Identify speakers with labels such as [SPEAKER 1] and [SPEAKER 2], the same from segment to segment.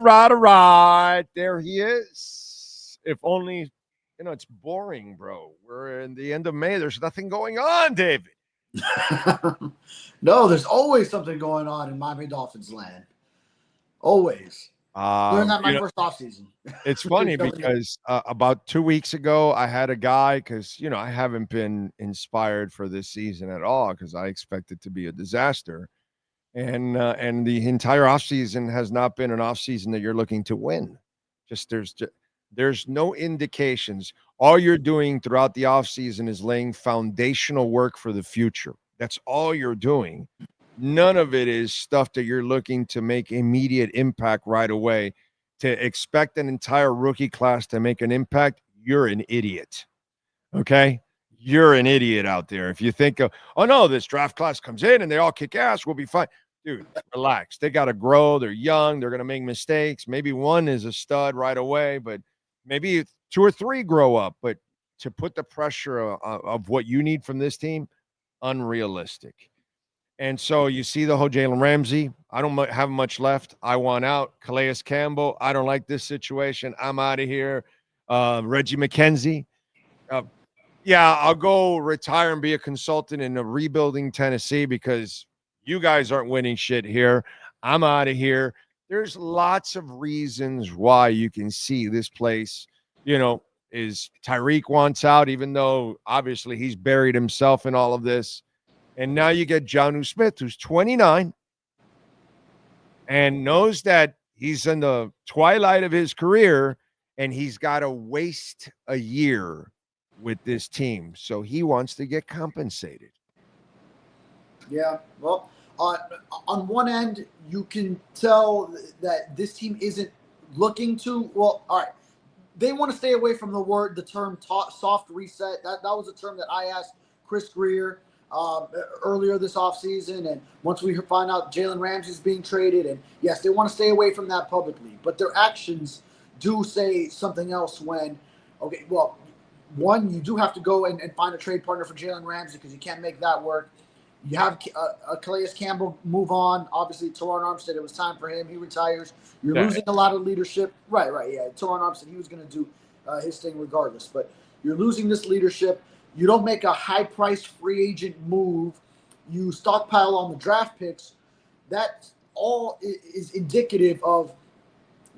[SPEAKER 1] Right. There he is. If only, it's boring, bro. We're in the end of May. There's nothing going on, David.
[SPEAKER 2] No, there's always something going on in Miami Dolphins land. Always. Learned that my first offseason.
[SPEAKER 1] It's funny because about 2 weeks ago, I had a guy because, I haven't been inspired for this season at all because I expect it to be a disaster. And the entire offseason has not been an offseason that you're looking to win. There's no indications. All you're doing throughout the offseason is laying foundational work for the future. That's all you're doing. None of it is stuff that you're looking to make immediate impact right away. To expect an entire rookie class to make an impact, you're an idiot. Okay? You're an idiot out there. If you think, oh no, this draft class comes in and they all kick ass, we'll be fine. Dude, relax. They got to grow. They're young. They're going to make mistakes. Maybe one is a stud right away, but maybe 2 or 3 grow up. But to put the pressure of what you need from this team, unrealistic. And so you see the whole Jalen Ramsey. I don't have much left. I want out. Calais Campbell. I don't like this situation. I'm out of here. Reggie McKenzie. Yeah, I'll go retire and be a consultant in a rebuilding Tennessee because you guys aren't winning shit here. I'm out of here. There's lots of reasons why you can see this place, is Tyreek wants out, even though obviously he's buried himself in all of this. And now you get Jonnu Smith, who's 29 and knows that he's in the twilight of his career and he's got to waste a year with this team. So he wants to get compensated.
[SPEAKER 2] Yeah, well, on one end, you can tell that this team isn't looking to. Well, all right, they want to stay away from the term soft reset. That was a term that I asked Chris Greer earlier this offseason, and once we find out Jalen Ramsey's being traded, and yes, they want to stay away from that publicly, but their actions do say something else. When, okay, well, one, you do have to go and find a trade partner for Jalen Ramsey because you can't make that work. You have Calais Campbell move on. Obviously, Teron Armstead, it was time for him. He retires. You're losing a lot of leadership. Right, yeah. Teron Armstead, he was going to do his thing regardless. But you're losing this leadership. You don't make a high-priced free agent move. You stockpile on the draft picks. That all is indicative of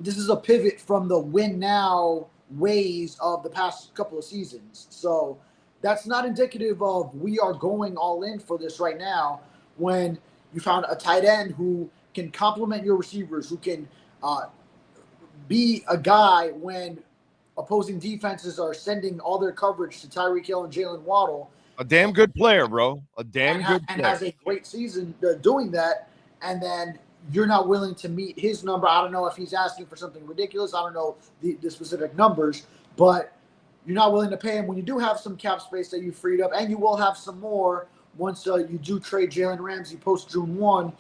[SPEAKER 2] this is a pivot from the win-now ways of the past couple of seasons. So that's not indicative of we are going all in for this right now when you found a tight end who can complement your receivers, who can be a guy when opposing defenses are sending all their coverage to Tyreek Hill and Jalen Waddle.
[SPEAKER 1] A damn good player, bro. A damn good player.
[SPEAKER 2] And has a great season doing that. And then you're not willing to meet his number. I don't know if he's asking for something ridiculous. I don't know the specific numbers, but you're not willing to pay him when you do have some cap space that you freed up, and you will have some more once you do trade Jalen Ramsey post June 1.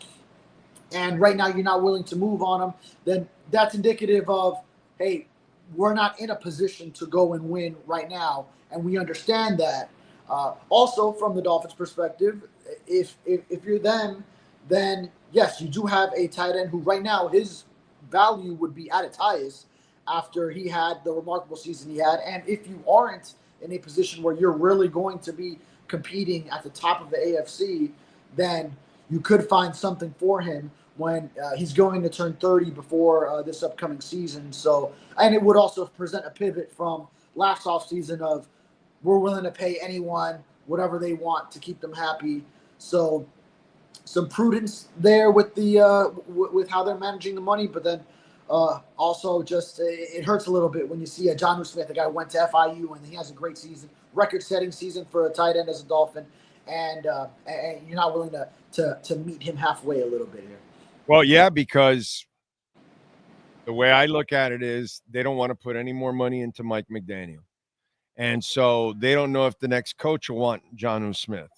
[SPEAKER 2] And right now you're not willing to move on him. Then that's indicative of, hey, we're not in a position to go and win right now, and we understand that. Also, from the Dolphins' perspective, if you're them, then yes, you do have a tight end who right now his value would be at its highest after he had the remarkable season he had. And if you aren't in a position where you're really going to be competing at the top of the AFC, then you could find something for him when he's going to turn 30 before this upcoming season. So, and it would also present a pivot from last offseason of we're willing to pay anyone whatever they want to keep them happy. So some prudence there with the with how they're managing the money, but then also just it hurts a little bit when you see a Jonnu Smith, a guy who went to FIU and he has a great season, record-setting season for a tight end as a Dolphin, and you're not willing to meet him halfway a little bit here.
[SPEAKER 1] Well, yeah, because the way I look at it is they don't want to put any more money into Mike McDaniel. And so they don't know if the next coach will want Jonnu Smith.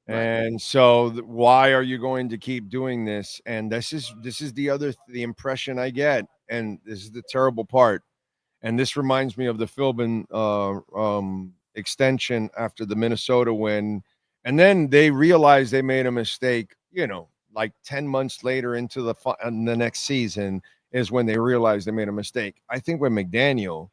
[SPEAKER 1] Right. And so why are you going to keep doing this? And this is the impression I get. And this is the terrible part. And this reminds me of the Philbin extension after the Minnesota win. And then they realized they made a mistake, like 10 months later into the next season. is when they realized they made a mistake. I think with McDaniel,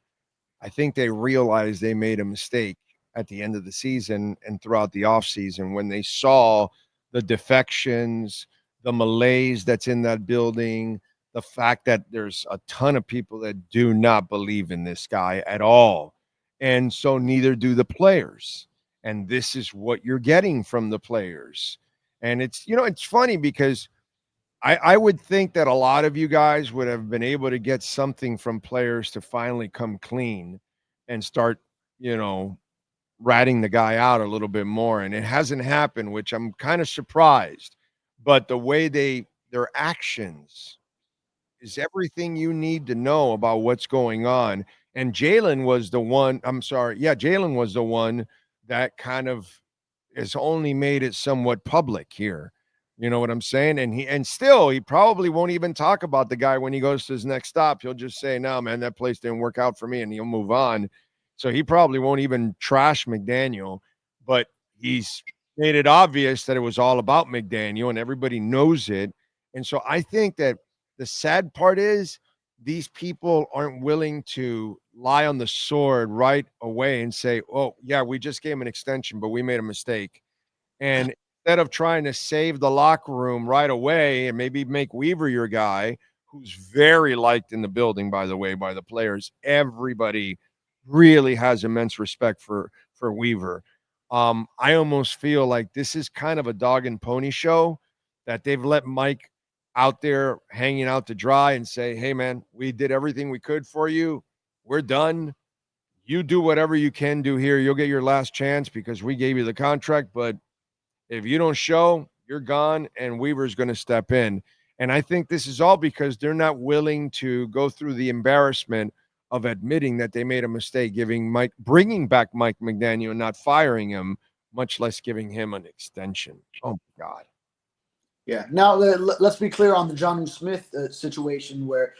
[SPEAKER 1] I think they realized they made a mistake at the end of the season and throughout the offseason when they saw the defections, the malaise that's in that building, the fact that there's a ton of people that do not believe in this guy at all. And so neither do the players. And this is what you're getting from the players. And it's funny because I would think that a lot of you guys would have been able to get something from players to finally come clean and start, you know, ratting the guy out a little bit more. And it hasn't happened, which I'm kind of surprised. But the way their actions is everything you need to know about what's going on. And Jalen was the one, I'm sorry. Yeah, Jalen was the one that kind of has only made it somewhat public here. You know what I'm saying? And still he probably won't even talk about the guy when he goes to his next stop. He'll just say, "No, man, that place didn't work out for me," and he'll move on. So he probably won't even trash McDaniel, but he's made it obvious that it was all about McDaniel and everybody knows it. And so I think that the sad part is these people aren't willing to lie on the sword right away and say, "Oh, yeah, we just gave him an extension, but we made a mistake." And instead of trying to save the locker room right away and maybe make Weaver your guy, who's very liked in the building, by the way, by the players, everybody really has immense respect for Weaver. I almost feel like this is kind of a dog and pony show that they've let Mike out there hanging out to dry and say, "Hey, man, we did everything we could for you. We're done. You do whatever you can do here. You'll get your last chance because we gave you the contract, but if you don't show, you're gone, and Weaver's going to step in." And I think this is all because they're not willing to go through the embarrassment of admitting that they made a mistake, bringing back Mike McDaniel, and not firing him, much less giving him an extension. Oh my God.
[SPEAKER 2] Yeah. Now let's be clear on the Jonnu Smith situation, where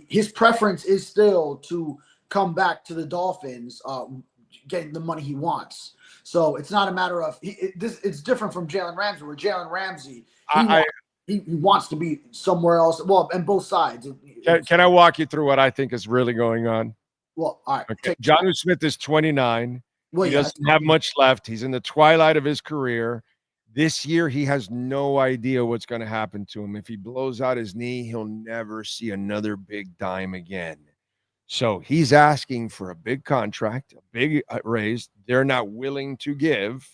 [SPEAKER 2] his preference is still to come back to the Dolphins, getting the money he wants. So it's not a matter of it's different from Jalen Ramsey, where Jalen Ramsey he wants to be somewhere else. Well, and both sides.
[SPEAKER 1] Can I walk you through what I think is really going on?
[SPEAKER 2] Well, all right.
[SPEAKER 1] Okay. Jonnu Smith is 29.
[SPEAKER 2] Well,
[SPEAKER 1] He
[SPEAKER 2] yeah,
[SPEAKER 1] doesn't have much left. He's in the twilight of his career. This year, he has no idea what's going to happen to him. If he blows out his knee, he'll never see another big dime again. So he's asking for a big contract, a big raise. They're not willing to give.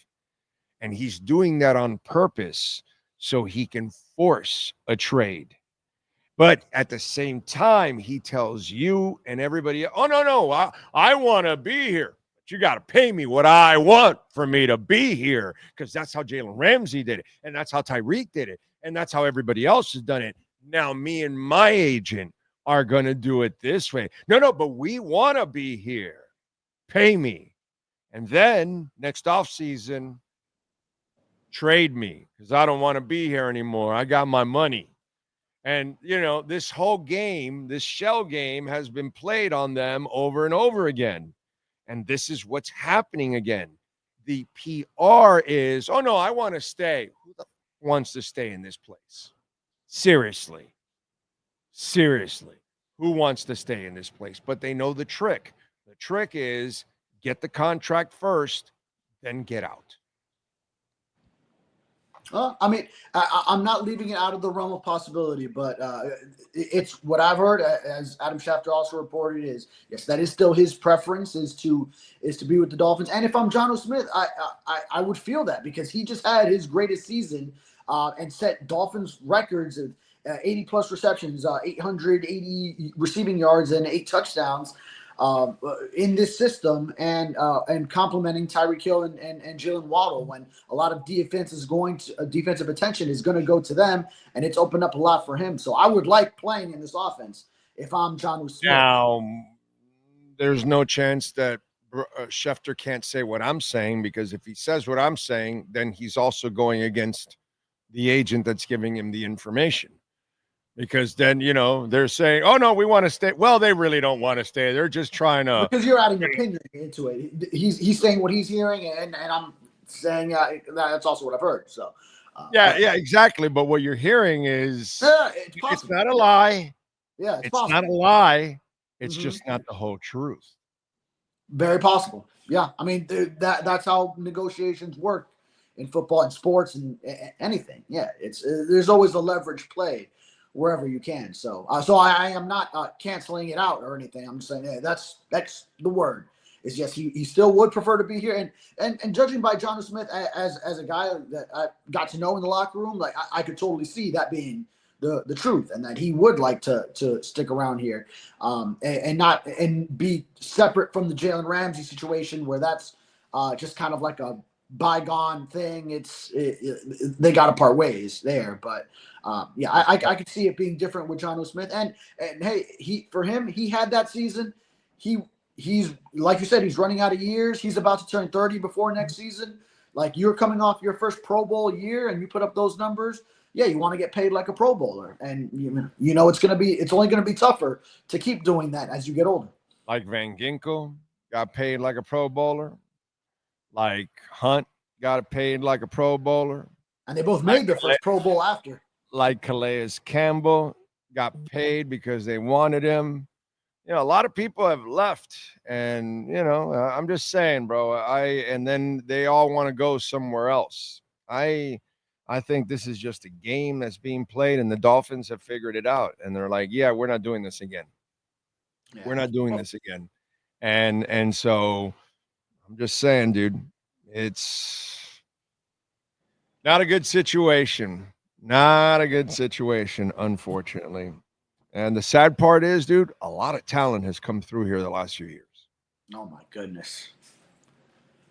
[SPEAKER 1] And he's doing that on purpose so he can force a trade. But at the same time, he tells you and everybody, "Oh, no, I want to be here. But you got to pay me what I want for me to be here." Because that's how Jalen Ramsey did it. And that's how Tyreek did it. And that's how everybody else has done it. Now, me and my agent are going to do it this way. No, but we want to be here. Pay me. And then next offseason, trade me because I don't want to be here anymore. I got my money. And, this whole game, this shell game has been played on them over and over again. And this is what's happening again. The PR is, "Oh, no, I want to stay." Who the wants to stay in this place? Seriously. Who wants to stay in this place? But they know the trick. The trick is get the contract first, then get out.
[SPEAKER 2] I mean, I'm not leaving it out of the realm of possibility, but it's what I've heard, as Adam Schefter also reported, is yes, that is still his preference is to be with the Dolphins. And if I'm Jonnu Smith, I would feel that because he just had his greatest season and set Dolphins records of 80 plus receptions, 880 receiving yards, and 8 touchdowns. In this system, and complimenting Tyreek Hill and Jalen Waddle, when a lot of defensive attention is going to go to them, and it's opened up a lot for him. So I would like playing in this offense if I'm Jonnu Smith.
[SPEAKER 1] Now, there's no chance that Schefter can't say what I'm saying, because if he says what I'm saying, then he's also going against the agent that's giving him the information. Because then, they're saying, "Oh, no, we want to stay." Well, they really don't want to stay. They're just trying to.
[SPEAKER 2] Because you're adding opinion into it. He's saying what he's hearing, and I'm saying that's also what I've heard. So.
[SPEAKER 1] Yeah, exactly. But what you're hearing is it's not a lie.
[SPEAKER 2] Yeah, it's
[SPEAKER 1] It's not a
[SPEAKER 2] possible.
[SPEAKER 1] lie. It's
[SPEAKER 2] Hmm.
[SPEAKER 1] just not the whole truth.
[SPEAKER 2] Very possible. Yeah, I mean that's how negotiations work in football and sports and anything. Yeah, it's there's always a leverage play wherever you can. So I am not canceling it out or anything. I'm just saying, yeah, that's the word. Is yes, he still would prefer to be here, and judging by Jonnu Smith as a guy that I got to know in the locker room, like I could totally see that being the truth, and that he would like to stick around here, and not and be separate from the Jalen Ramsey situation where that's just kind of like a bygone thing. They got to part ways there, but yeah, I could see it being different with Jonnu Smith, and hey, he had that season. He's like you said, he's running out of years. He's about to turn 30 before next season. Like you're coming off your first Pro Bowl year, and you put up those numbers. Yeah, you want to get paid like a Pro Bowler, and you know it's only gonna be tougher to keep doing that as you get older.
[SPEAKER 1] Like Van Ginkel got paid like a Pro Bowler. Like Hunt got paid like a Pro Bowler.
[SPEAKER 2] And they both
[SPEAKER 1] Like
[SPEAKER 2] made their first Pro Bowl after.
[SPEAKER 1] Calais Campbell got paid because they wanted him. A lot of people have left, and I'm just saying, bro. And then they all want to go somewhere else. I think this is just a game that's being played, and the Dolphins have figured it out, and they're like, yeah, we're not doing this again.
[SPEAKER 2] Yeah.
[SPEAKER 1] We're not doing this again, and so I'm just saying, dude, it's not a good situation. Not a good situation, unfortunately. And the sad part is, dude, a lot of talent has come through here the last few years.
[SPEAKER 2] Oh my goodness,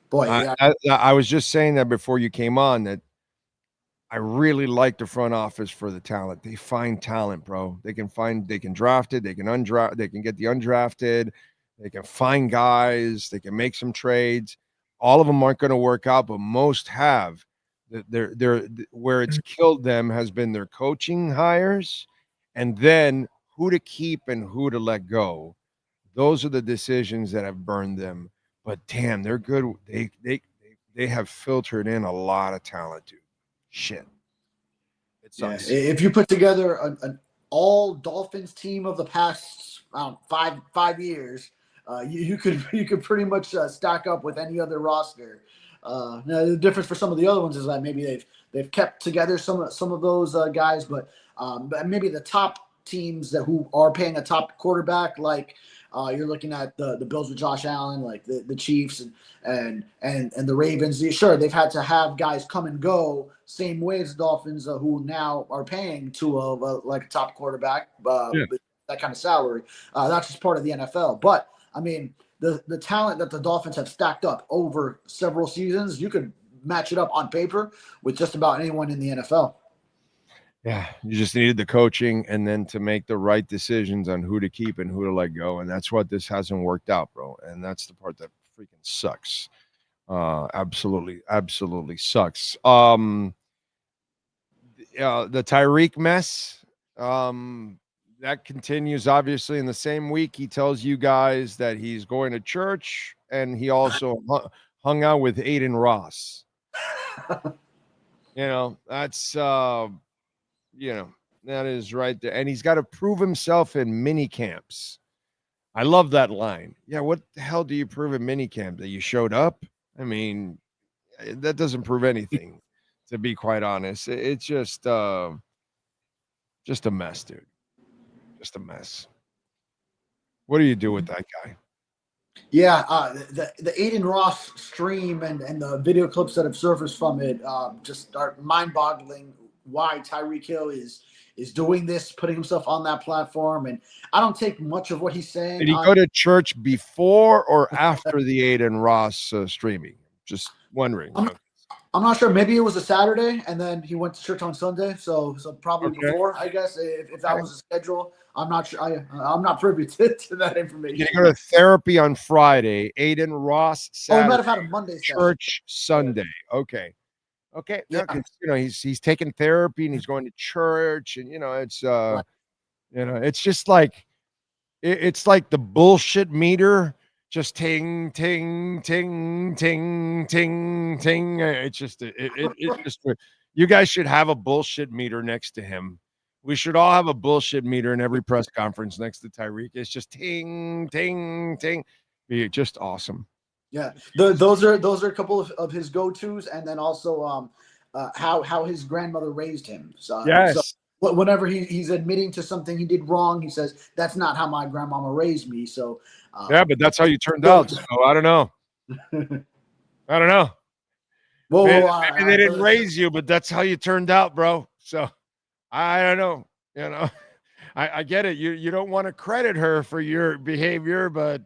[SPEAKER 2] boy,
[SPEAKER 1] I,
[SPEAKER 2] yeah,
[SPEAKER 1] I, I was just saying that before you came on that I really like the front office for the talent. They find talent, bro. They can draft it, they can undraft, they can get the undrafted, they can find guys, they can make some trades. All of them aren't going to work out, but most have. They're where it's killed them has been their coaching hires, and then who to keep and who to let go. Those are the decisions that have burned them. But damn, they're good. They have filtered in a lot of talent, dude. Shit. It
[SPEAKER 2] yeah.
[SPEAKER 1] sucks.
[SPEAKER 2] If you put together an all Dolphins team of the past five years, you could pretty much stack up with any other roster. Now the difference for some of the other ones is that maybe they've kept together some of those guys, but maybe the top teams who are paying a top quarterback, like you're looking at the Bills with Josh Allen, like the Chiefs and the Ravens. Sure, they've had to have guys come and go, same way as the Dolphins, who now are paying to like a top quarterback,
[SPEAKER 1] Yeah.
[SPEAKER 2] that kind of salary. That's just part of the NFL. But I mean, the talent that the Dolphins have stacked up over several seasons, you could match it up on paper with just about anyone in the NFL.
[SPEAKER 1] Yeah, you just needed the coaching and then to make the right decisions on who to keep and who to let go. And that's what this hasn't worked out, bro. And that's the part that freaking sucks. Absolutely, absolutely sucks. The Tyreek mess. That continues obviously in the same week. He tells you guys that he's going to church and he also hung out with Aiden Ross. That's that is right there. And he's got to prove himself in mini camps. I love that line. Yeah, what the hell do you prove in mini camp? That you showed up? I mean, that doesn't prove anything, to be quite honest. It's just a mess, dude. Just a mess. What do you do with that guy?
[SPEAKER 2] Yeah, the Aiden Ross stream and the video clips that have surfaced from it just are mind-boggling. Why Tyreek Hill is doing this, putting himself on that platform, and I don't take much of what he's saying.
[SPEAKER 1] Did he go to church before or after the Aiden Ross streaming? Just wondering.
[SPEAKER 2] I'm not sure. Maybe it was a Saturday, and then he went to church on Sunday. So probably
[SPEAKER 1] Okay.
[SPEAKER 2] before, I guess, if that was a schedule. I'm not sure. I'm not privy to that information.
[SPEAKER 1] Did he go to therapy on Friday? Aiden Ross
[SPEAKER 2] Oh, he
[SPEAKER 1] Saturday.
[SPEAKER 2] might have had a Monday
[SPEAKER 1] Church Sunday. Okay. Okay.
[SPEAKER 2] Yeah.
[SPEAKER 1] He's taking therapy and he's going to church, and it's
[SPEAKER 2] Right.
[SPEAKER 1] it's just like it's like the bullshit meter just ting ting ting ting ting ting. It's just it just you guys should have a bullshit meter next to him We should all have a bullshit meter in every press conference next to Tyreek. It's just ting, ting, ting. Be just awesome.
[SPEAKER 2] Yeah, those are a couple of his go-tos, and then also how his grandmother raised him. So
[SPEAKER 1] Yes.
[SPEAKER 2] whenever he's admitting to something he did wrong, he says, "That's not how my grandmama raised me." So
[SPEAKER 1] Yeah, but that's how you turned out. So I don't know. I don't know. Man, maybe they didn't raise you, but that's how you turned out, bro. So I don't know. You know, I get it. You don't want to credit her for your behavior, but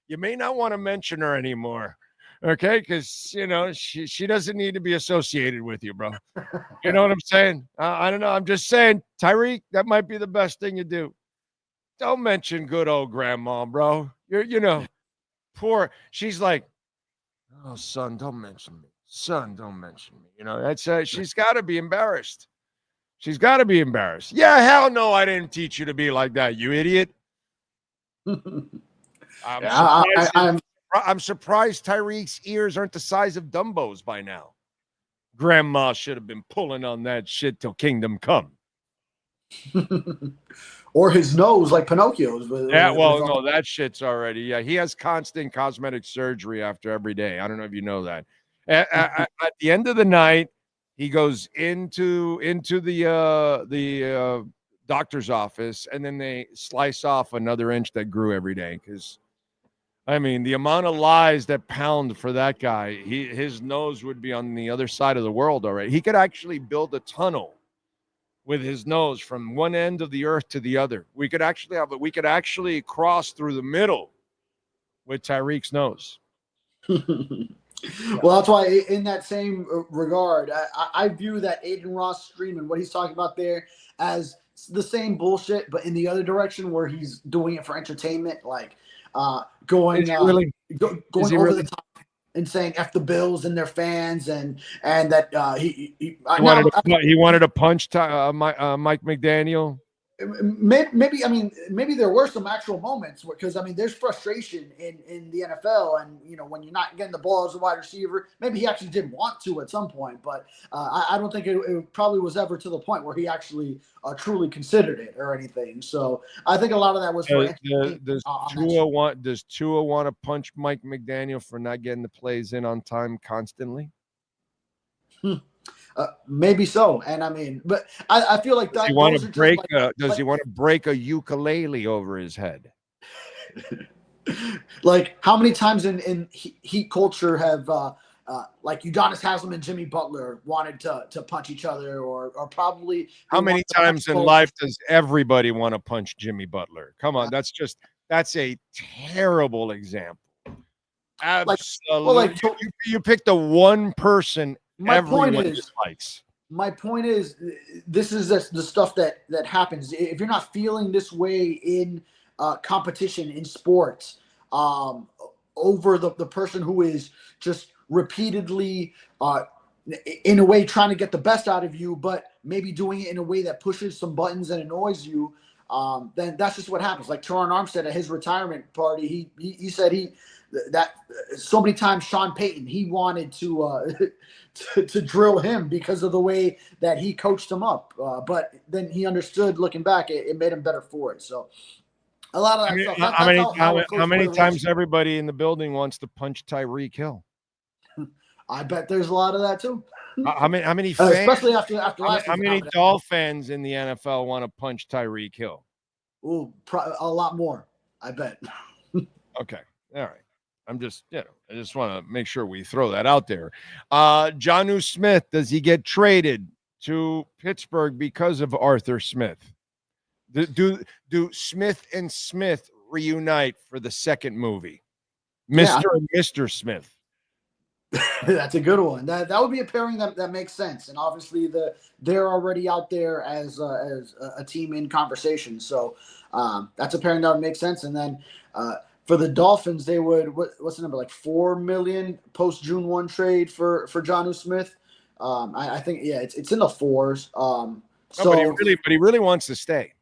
[SPEAKER 1] you may not want to mention her anymore. Okay, because she doesn't need to be associated with you, bro. You know what I'm saying? I don't know. I'm just saying, Tyreek, that might be the best thing you do. Don't mention good old grandma, bro. Poor. She's like, oh, son, don't mention me. Son, don't mention me. That's she's got to be embarrassed. She's got to be embarrassed. Yeah, hell no, I didn't teach you to be like that, you idiot. I'm surprised Tyreek's ears aren't the size of Dumbo's by now. Grandma should have been pulling on that shit till kingdom come.
[SPEAKER 2] Or his nose, like Pinocchio's.
[SPEAKER 1] No, that shit's already. Yeah, he has constant cosmetic surgery after every day. I don't know if you know that. At the end of the night, he goes into the doctor's office, and then they slice off another inch that grew every day. Because, I mean, the amount of lies that pound for that guy, his nose would be on the other side of the world already. He could actually build a tunnel with his nose from one end of the earth to the other. We could actually cross through the middle with Tyreek's nose.
[SPEAKER 2] Well, that's why in that same regard, I view that Aiden Ross stream and what he's talking about there as the same bullshit, but in the other direction where he's doing it for entertainment, like going over the top and saying "F the Bills" and their fans, and that he
[SPEAKER 1] wanted to punch Mike McDaniel.
[SPEAKER 2] Maybe there were some actual moments because there's frustration in the NFL, and when you're not getting the ball as a wide receiver, maybe he actually did want to at some point, but I don't think it probably was ever to the point where he actually truly considered it or anything. So I think a lot of that was for
[SPEAKER 1] does Tua want to punch Mike McDaniel for not getting the plays in on time constantly?
[SPEAKER 2] Maybe so, and but I feel like that.
[SPEAKER 1] Does he want to break a ukulele over his head?
[SPEAKER 2] Like how many times in Heat culture have like Udonis Haslem and Jimmy Butler wanted to punch each other, or probably
[SPEAKER 1] how many times in life does everybody want to punch Jimmy Butler? Come on, that's a terrible example. Absolutely, you picked the one person. My point
[SPEAKER 2] is, this is the stuff that happens. If you're not feeling this way in competition in sports, over the person who is just repeatedly, in a way, trying to get the best out of you, but maybe doing it in a way that pushes some buttons and annoys you, then that's just what happens. Like Teron Armstead at his retirement party, he said that so many times Sean Payton, he wanted to drill him because of the way that he coached him up. But then he understood, looking back, it made him better for it. So a lot of that stuff.
[SPEAKER 1] How many times everybody in the building wants to punch Tyreek Hill?
[SPEAKER 2] I bet there's a lot of that too.
[SPEAKER 1] How many fans,
[SPEAKER 2] especially after last
[SPEAKER 1] how many Dolphins in the NFL want to punch Tyreek Hill?
[SPEAKER 2] Ooh, a lot more, I bet.
[SPEAKER 1] Okay. All right. I'm just, I just want to make sure we throw that out there. Jonnu Smith, does he get traded to Pittsburgh because of Arthur Smith? Do Smith and Smith reunite for the second movie? Mr. and Mr. Smith.
[SPEAKER 2] That's a good one. That would be a pairing that makes sense, and obviously they're already out there as a team in conversation. So that's a pairing that would make sense. And then for the Dolphins, they would what's the number, like $4 million post June 1 trade for Jonnu Smith. I think it's in the fours.
[SPEAKER 1] But he really wants to stay.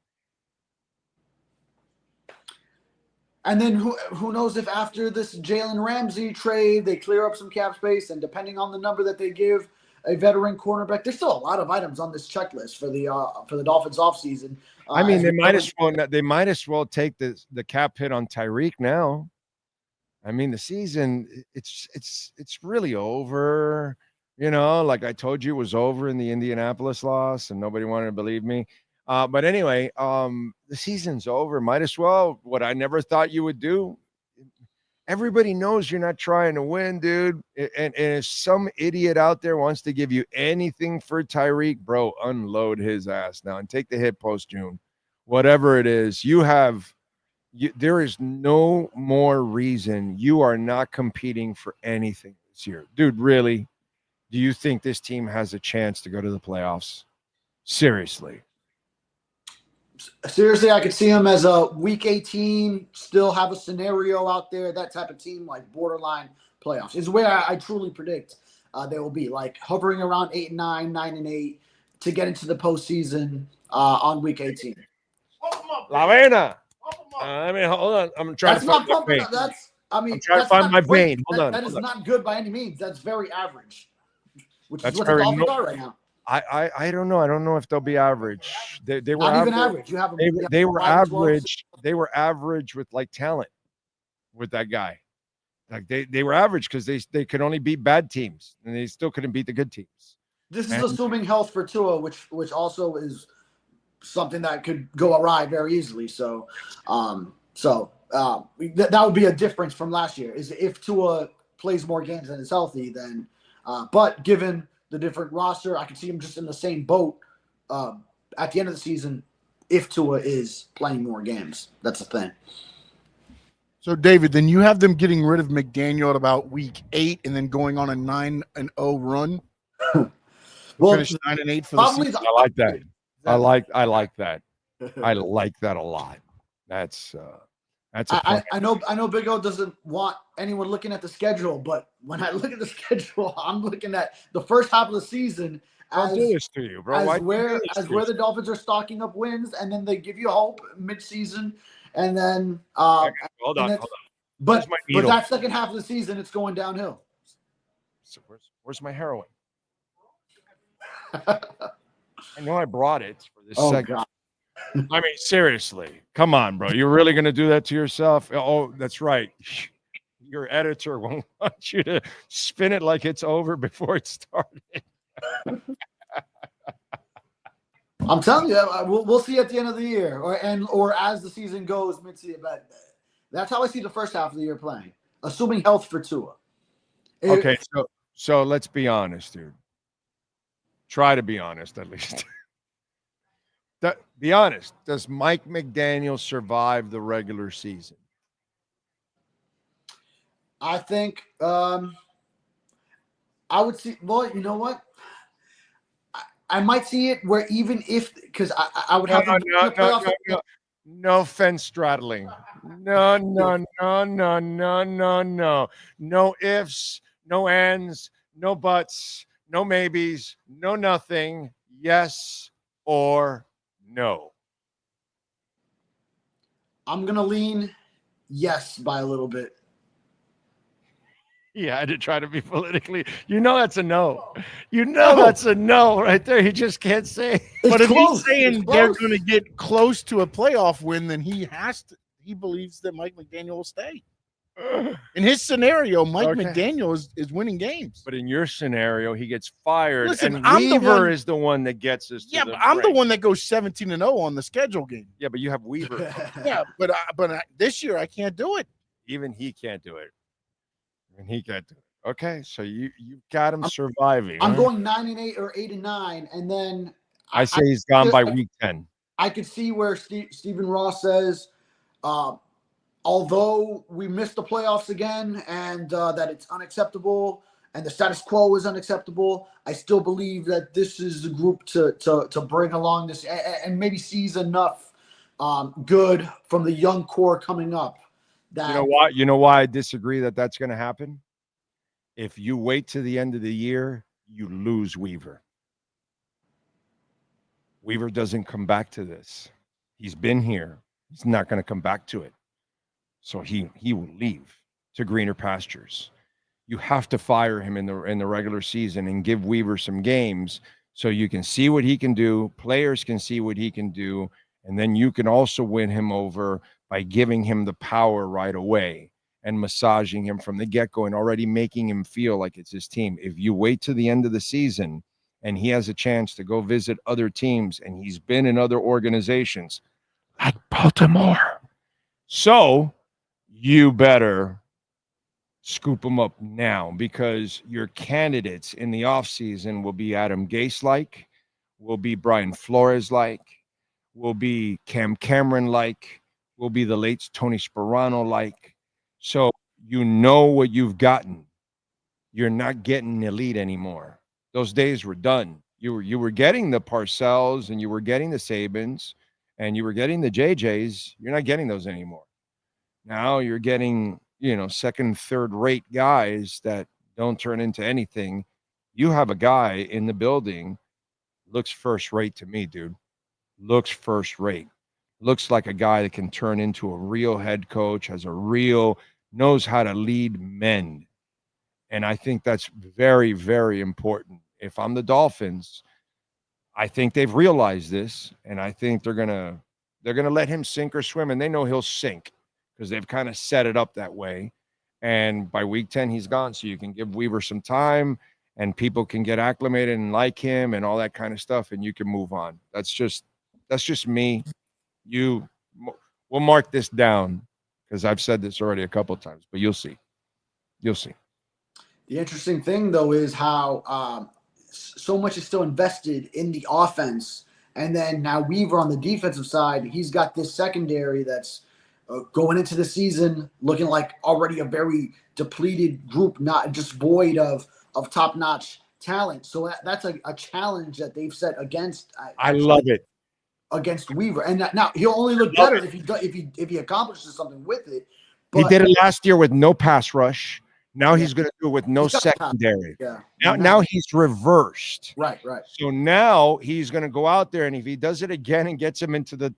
[SPEAKER 2] And then who knows if after this Jalen Ramsey trade, they clear up some cap space, and depending on the number that they give a veteran cornerback. There's still a lot of items on this checklist for the Dolphins offseason.
[SPEAKER 1] I mean, they might as well take the cap hit on Tyreek now. I mean, the season it's really over. Like I told you, it was over in the Indianapolis loss, and nobody wanted to believe me. But anyway, the season's over. Might as well. What I never thought you would do. Everybody knows you're not trying to win, dude. And if some idiot out there wants to give you anything for Tyreek, bro, unload his ass now and take the hit post June. Whatever it is, there is no more reason you are not competing for anything this year. Dude, really? Do you think this team has a chance to go to the playoffs? Seriously.
[SPEAKER 2] Seriously, I could see them as a Week 18, still have a scenario out there, that type of team, like borderline playoffs is where I truly predict they will be, like hovering around 8-9, 9-8 to get into the postseason on Week 18.
[SPEAKER 1] La Vena. I mean, hold on. I'm trying to find my vein.
[SPEAKER 2] I'm
[SPEAKER 1] trying to find my vein. Hold on.
[SPEAKER 2] That is not good by any means. That's very average, which is what
[SPEAKER 1] the
[SPEAKER 2] Dolphins are right now.
[SPEAKER 1] I don't know. I don't know if they'll be average. They were
[SPEAKER 2] not
[SPEAKER 1] average.
[SPEAKER 2] Even average. You have
[SPEAKER 1] they were average. They were average with like talent with that guy. Like they were average because they could only beat bad teams and they still couldn't beat the good teams.
[SPEAKER 2] This is assuming health for Tua, which also is something that could go awry very easily. So that would be a difference from last year. Is if Tua plays more games than is healthy, then but given the different roster, I could see him just in the same boat at the end of the season if Tua is playing more games. That's the thing.
[SPEAKER 3] So, David, then you have them getting rid of McDaniel at about week 8 and then going on a 9-0 run.
[SPEAKER 2] Well,
[SPEAKER 3] finish 9-8 for the season.
[SPEAKER 1] I like that. I like that. I like that a lot. That's
[SPEAKER 2] I know Big O doesn't want anyone looking at the schedule, but when I look at the schedule, I'm looking at the first half of the season
[SPEAKER 1] as do this to you, bro.
[SPEAKER 2] As where the Dolphins are stocking up wins, and then they give you hope mid-season, and then
[SPEAKER 1] hold on.
[SPEAKER 2] But that second half of the season, it's going downhill.
[SPEAKER 1] So where's my heroin? I know I brought it for this segment. God. I mean, seriously, come on, bro. You're really going to do that to yourself? Oh, that's right. Your editor won't want you to spin it like it's over before it started.
[SPEAKER 2] I'm telling you, we'll see at the end of the year, or as the season goes mid-season. But that's how I see the first half of the year playing, assuming health for Tua.
[SPEAKER 1] Okay, so let's be honest, dude. Try to be honest, at least. Be honest. Does Mike McDaniel survive the regular season?
[SPEAKER 2] I think I would see. Well, you know what? I might see it where even if, because I would have
[SPEAKER 1] no fence straddling. No. No ifs, no ands, no buts, no maybes, no nothing. Yes or no.
[SPEAKER 2] I'm going to lean yes by a little bit.
[SPEAKER 1] Yeah, I had to try to be politically. That's a no. That's a no right there. He just can't say.
[SPEAKER 3] But if he's saying they're going to get close to a playoff win, then he believes that Mike McDaniel will stay. In his scenario, Mike McDaniel is winning games.
[SPEAKER 1] But in your scenario, he gets fired.
[SPEAKER 3] Listen,
[SPEAKER 1] and Weaver is the one that gets us.
[SPEAKER 3] Yeah, but I'm the one that goes 17-0 on the schedule game.
[SPEAKER 1] Yeah, but you have Weaver.
[SPEAKER 3] Yeah, but this year I can't do it.
[SPEAKER 1] Even he can't do it. And he got to. Okay, so you got him surviving.
[SPEAKER 2] I'm going 9-8 or 8-9, and then
[SPEAKER 1] I say he's gone by week 10.
[SPEAKER 2] I could see where Stephen Ross says, although we missed the playoffs again, and that it's unacceptable, and the status quo is unacceptable, I still believe that this is the group to bring along this, and maybe sees enough good from the young core coming up.
[SPEAKER 1] You know why I disagree that that's going to happen? If you wait to the end of the year, you lose Weaver. Weaver doesn't come back to this. He's been here. He's not going to come back to it. So he will leave to greener pastures. you have to fire him in the regular season and give Weaver some games so you can see what he can do, players can see what he can do, and then you can also win him over by giving him the power right away and massaging him from the get-go and already making him feel like it's his team. If you wait to the end of the season and he has a chance to go visit other teams and he's been in other organizations like Baltimore, so you better scoop them up now, because your candidates in the offseason will be Adam Gase-like, will be Brian Flores-like, will be Cam Cameron-like, will be the late Tony Sperano-like. So you know what you've gotten. You're not getting elite anymore. Those days were done. You were getting the Parcells and you were getting the Sabins and you were getting the JJs. You're not getting those anymore. Now you're getting, second, third rate guys that don't turn into anything. You have a guy in the building, looks first rate to me, dude. Looks first rate. Looks like a guy that can turn into a real head coach, knows how to lead men. And I think that's very, very important. If I'm the Dolphins, I think they've realized this, and I think they're gonna let him sink or swim, and they know he'll sink because they've kind of set it up that way. And by week 10, he's gone, so you can give Weaver some time, and people can get acclimated and like him and all that kind of stuff, and you can move on. That's just me. We'll mark this down because I've said this already a couple of times, but you'll see. You'll see.
[SPEAKER 2] The interesting thing, though, is how so much is still invested in the offense. And then now Weaver on the defensive side, he's got this secondary that's going into the season looking like already a very depleted group, not just void of top-notch talent. So that's a challenge that they've set against.
[SPEAKER 1] I love it.
[SPEAKER 2] Against Weaver. And now he'll only look better if he accomplishes something with it.
[SPEAKER 1] But he did it last year with no pass rush. Now he's going to do it with no secondary.
[SPEAKER 2] Yeah.
[SPEAKER 1] Now he's reversed.
[SPEAKER 2] Right.
[SPEAKER 1] So now he's going to go out there, and if he does it again and gets him into the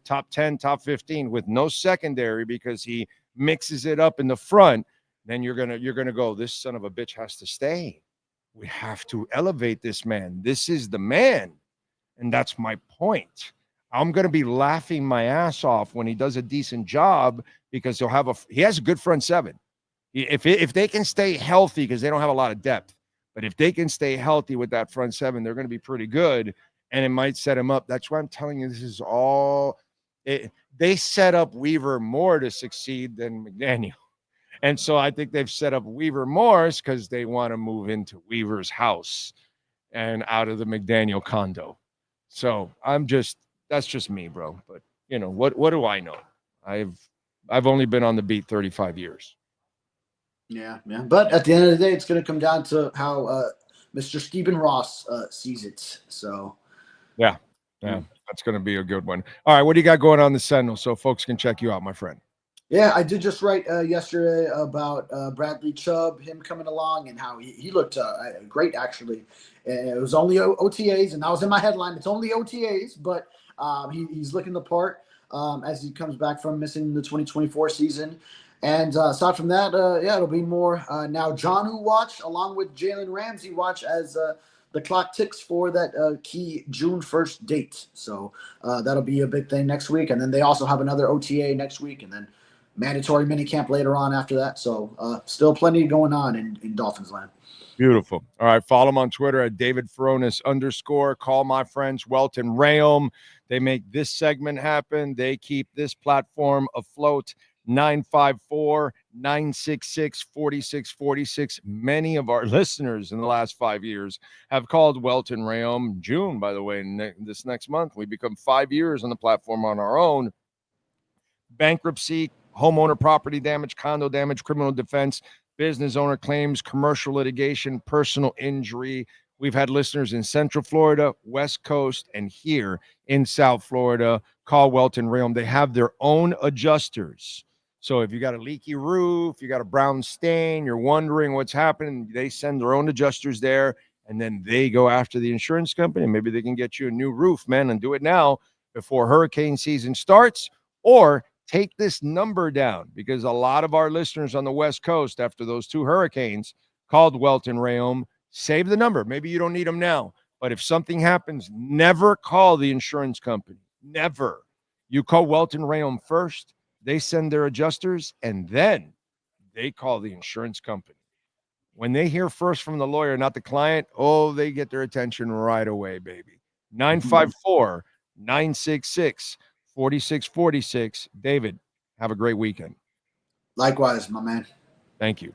[SPEAKER 1] top 10, top 15 with no secondary because he mixes it up in the front, then you're gonna go, this son of a bitch has to stay. We have to elevate this man. This is the man, and that's my point. I'm going to be laughing my ass off when he does a decent job because he has a good front seven. If they can stay healthy, because they don't have a lot of depth, but if they can stay healthy with that front seven, they're going to be pretty good, and it might set him up. That's why I'm telling you, this is all they set up Weaver more to succeed than McDaniel. And so I think they've set up Weaver more because they want to move into Weaver's house and out of the McDaniel condo. So that's just me, bro. But what do I know? I've only been on the beat 35 years. Yeah.
[SPEAKER 2] But at the end of the day, it's going to come down to how Mr. Stephen Ross sees it. So,
[SPEAKER 1] yeah, that's going to be a good one. All right, what do you got going on the Sentinel so folks can check you out, my friend?
[SPEAKER 2] Yeah, I did just write yesterday about Bradley Chubb, him coming along, and how he looked great, actually. It was only OTAs, and that was in my headline. It's only OTAs, but he's looking the part as he comes back from missing the 2024 season. And aside from that, it'll be more now Jonnu watch along with Jalen Ramsey watch as the clock ticks for that key June 1st date. So that'll be a big thing next week. And then they also have another OTA next week, and then mandatory minicamp later on after that. So still plenty going on in Dolphins land.
[SPEAKER 1] Beautiful. All right. Follow him on Twitter at David Furones _. Call my friends Welt Rheaume. They make this segment happen. They keep this platform afloat. 954-966-4646. Many of our listeners in the last 5 years have called Welt Rheaume. June, by the way, this next month, we become 5 years on the platform on our own. Bankruptcy, homeowner property damage, condo damage, criminal defense, business owner claims, commercial litigation, personal injury. We've had listeners in Central Florida, West Coast, and here in South Florida. Call Welt Rheaume. They have their own adjusters. So if you got a leaky roof, you got a brown stain, you're wondering what's happening, they send their own adjusters there, and then they go after the insurance company. Maybe they can get you a new roof, man, and do it now before hurricane season starts, or take this number down, because a lot of our listeners on the West Coast after those 2 hurricanes called Welt Rheaume. Save the number. Maybe you don't need them now, but if something happens, never call the insurance company. Never. You call Welt Rheaume first. They send their adjusters, and then they call the insurance company. When they hear first from the lawyer, not the client, they get their attention right away, baby. 954-966-4646. David, have a great weekend.
[SPEAKER 2] Likewise, my man.
[SPEAKER 1] Thank you.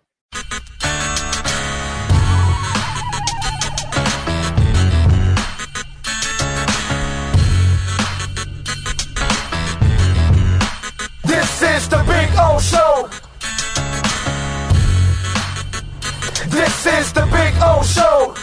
[SPEAKER 4] This is the Big O Show. This is the Big O Show.